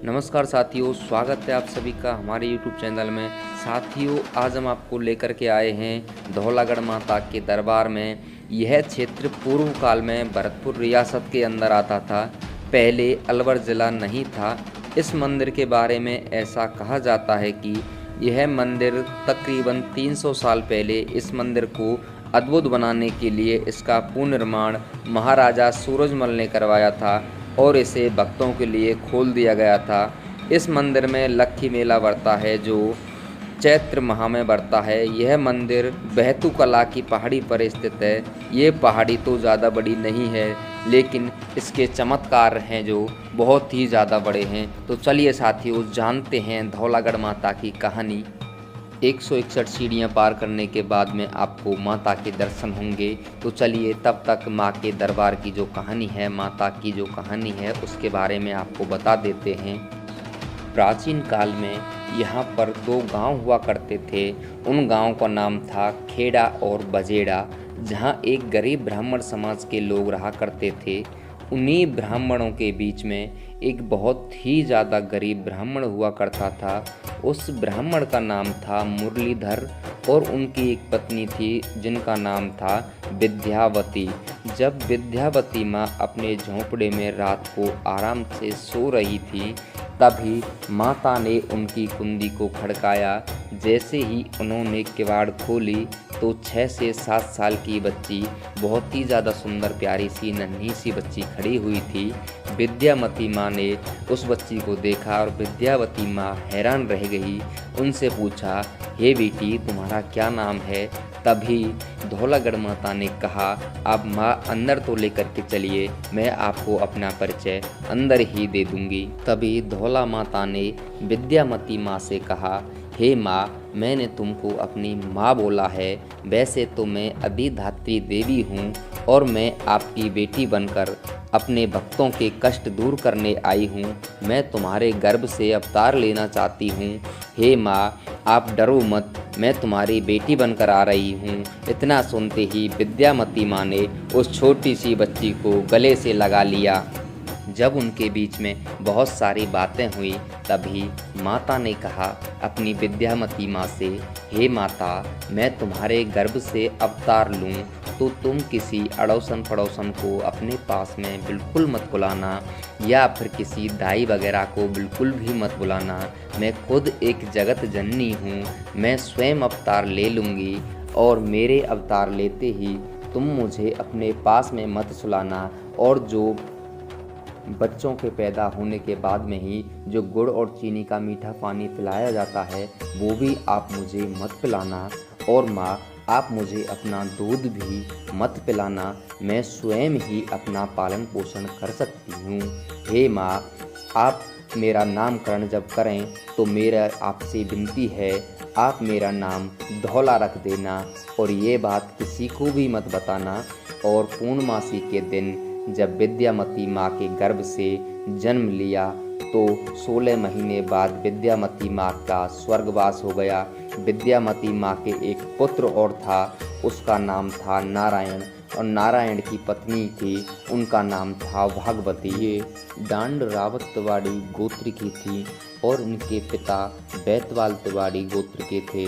नमस्कार साथियों, स्वागत है आप सभी का हमारे YouTube चैनल में। साथियों, आज हम आपको लेकर के आए हैं धौलागढ़ माता के दरबार में। यह क्षेत्र पूर्व काल में भरतपुर रियासत के अंदर आता था, पहले अलवर ज़िला नहीं था। इस मंदिर के बारे में ऐसा कहा जाता है कि यह मंदिर तकरीबन 300 साल पहले इस मंदिर को अद्भुत बनाने के लिए इसका पुनर्निर्माण महाराजा सूरजमल ने करवाया था और इसे भक्तों के लिए खोल दिया गया था। इस मंदिर में लक्खी मेला बढ़ता है जो चैत्र माह में बढ़ता है। यह मंदिर बेहतू कला की पहाड़ी पर स्थित है। ये पहाड़ी तो ज़्यादा बड़ी नहीं है, लेकिन इसके चमत्कार हैं जो बहुत ही ज़्यादा बड़े हैं। तो चलिए साथियों, जानते हैं धौलागढ़ माता की कहानी। 161 सीढ़ियाँ पार करने के बाद में आपको माता के दर्शन होंगे। तो चलिए तब तक माँ के दरबार की जो कहानी है, माता की जो कहानी है, उसके बारे में आपको बता देते हैं। प्राचीन काल में यहाँ पर 2 गांव हुआ करते थे। उन गांव का नाम था खेड़ा और बजेड़ा, जहाँ एक गरीब ब्राह्मण समाज के लोग रहा करते थे। उन्हीं ब्राह्मणों के बीच में एक बहुत ही ज़्यादा गरीब ब्राह्मण हुआ करता था। उस ब्राह्मण का नाम था मुरलीधर और उनकी एक पत्नी थी जिनका नाम था विद्यावती। जब विद्यावती माँ अपने झोंपड़े में रात को आराम से सो रही थी, तभी माता ने उनकी कुंडी को खड़काया। जैसे ही उन्होंने किवाड़ खोली तो 6 से 7 साल की बच्ची, बहुत ही ज़्यादा सुंदर प्यारी सी नन्ही सी बच्ची खड़ी हुई थी। विद्यावती माँ ने उस बच्ची को देखा और विद्यावती माँ हैरान रह गई। उनसे पूछा, हे बेटी, तुम्हारा क्या नाम है? तभी धौलागढ़ माता ने कहा, आप माँ अंदर तो लेकर के चलिए, मैं आपको अपना परिचय अंदर ही दे दूंगी। तभी धौला माता ने विद्यावती माँ से कहा, हे माँ, मैंने तुमको अपनी माँ बोला है। वैसे तो मैं अधिधात्री देवी हूँ और मैं आपकी बेटी बनकर अपने भक्तों के कष्ट दूर करने आई हूँ। मैं तुम्हारे गर्भ से अवतार लेना चाहती हूँ। हे माँ, आप डरो मत, मैं तुम्हारी बेटी बनकर आ रही हूँ। इतना सुनते ही विद्यावती माँ ने उस छोटी सी बच्ची को गले से लगा लिया। जब उनके बीच में बहुत सारी बातें हुई, तभी माता ने कहा अपनी विद्यावती माँ से, हे माता, मैं तुम्हारे गर्भ से अवतार लूँ तो तुम किसी अड़ोसन पड़ोसन को अपने पास में बिल्कुल मत बुलाना, या फिर किसी दाई वगैरह को बिल्कुल भी मत बुलाना। मैं खुद एक जगत जननी हूँ, मैं स्वयं अवतार ले लूँगी और मेरे अवतार लेते ही तुम मुझे अपने पास में मत सुलाना। और जो बच्चों के पैदा होने के बाद में ही जो गुड़ और चीनी का मीठा पानी पिलाया जाता है, वो भी आप मुझे मत पिलाना। और माँ, आप मुझे अपना दूध भी मत पिलाना, मैं स्वयं ही अपना पालन पोषण कर सकती हूँ। हे माँ, आप मेरा नामकरण जब करें तो मेरा आपसे विनती है, आप मेरा नाम धौला रख देना और ये बात किसी को भी मत बताना। और पूर्णमासी के दिन जब विद्यावती माँ के गर्भ से जन्म लिया तो 16 महीने बाद विद्यावती माँ का स्वर्गवास हो गया। विद्यावती माँ के एक पुत्र और था, उसका नाम था नारायण, और नारायण की पत्नी थी, उनका नाम था भागवती। ये डांड रावत तिवाड़ी गोत्र की थी और इनके पिता बैतवाल तिवाड़ी गोत्र के थे।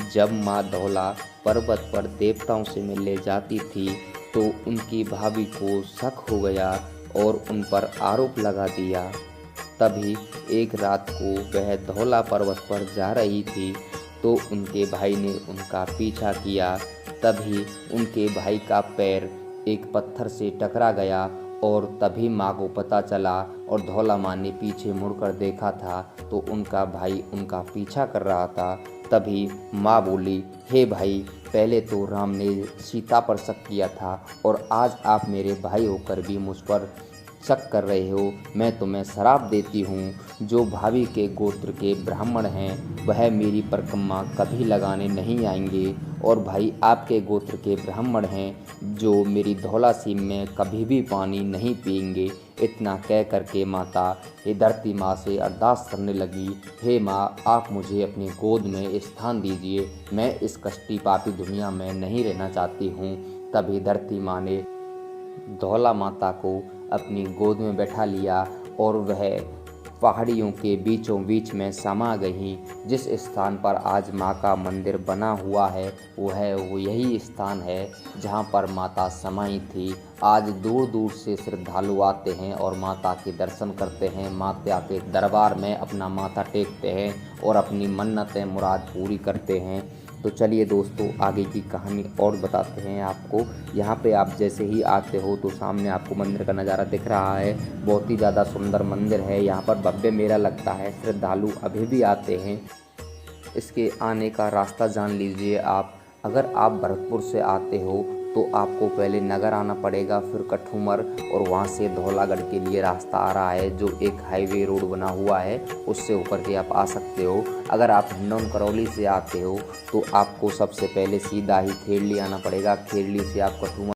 जब माँ धौला पर्वत पर देवताओं से मिलने जाती थी तो उनकी भाभी को शक हो गया और उन पर आरोप लगा दिया। तभी एक रात को वह धौला पर्वत पर जा रही थी तो उनके भाई ने उनका पीछा किया। तभी उनके भाई का पैर एक पत्थर से टकरा गया और तभी माँ को पता चला, और धौला माँ ने पीछे मुड़कर देखा था तो उनका भाई उनका पीछा कर रहा था। तभी माँ बोली, हे भाई, पहले तो राम ने सीता पर शक किया था और आज आप मेरे भाई होकर भी मुझ पर शक कर रहे हो। मैं तुम्हें श्राप देती हूँ, जो भाभी के गोत्र के ब्राह्मण हैं वह मेरी परिक्रमा कभी लगाने नहीं आएंगे, और भाई आपके गोत्र के ब्राह्मण हैं जो मेरी धौला सीम में कभी भी पानी नहीं पिएंगे। इतना कह करके माता ये धरती माँ से अरदास करने लगी, हे माँ, आप मुझे अपनी गोद में स्थान दीजिए, मैं इस कष्टी पापी दुनिया में नहीं रहना चाहती हूँ। तभी धरती माँ ने धौला माता को अपनी गोद में बैठा लिया और वह पहाड़ियों के बीचों बीच में समा गई। जिस स्थान पर आज माँ का मंदिर बना हुआ है वो यही स्थान है जहाँ पर माता समाई थी। आज दूर दूर से श्रद्धालु आते हैं और माता के दर्शन करते हैं, माता के दरबार में अपना माथा टेकते हैं और अपनी मन्नतें मुराद पूरी करते हैं। तो चलिए दोस्तों, आगे की कहानी और बताते हैं आपको। यहाँ पे आप जैसे ही आते हो तो सामने आपको मंदिर का नज़ारा दिख रहा है। बहुत ही ज़्यादा सुंदर मंदिर है। यहाँ पर भव्य मेला लगता है, श्रद्धालु अभी भी आते हैं। इसके आने का रास्ता जान लीजिए आप। अगर आप भरतपुर से आते हो तो आपको पहले नगर आना पड़ेगा, फिर कठूमर, और वहाँ से धौलागढ़ के लिए रास्ता आ रहा है जो एक हाईवे रोड बना हुआ है, उससे होकर के आप आ सकते हो। अगर आप हिंडौन करौली से आते हो तो आपको सबसे पहले सीधा ही खेरली आना पड़ेगा। खेरली से आप कठूमर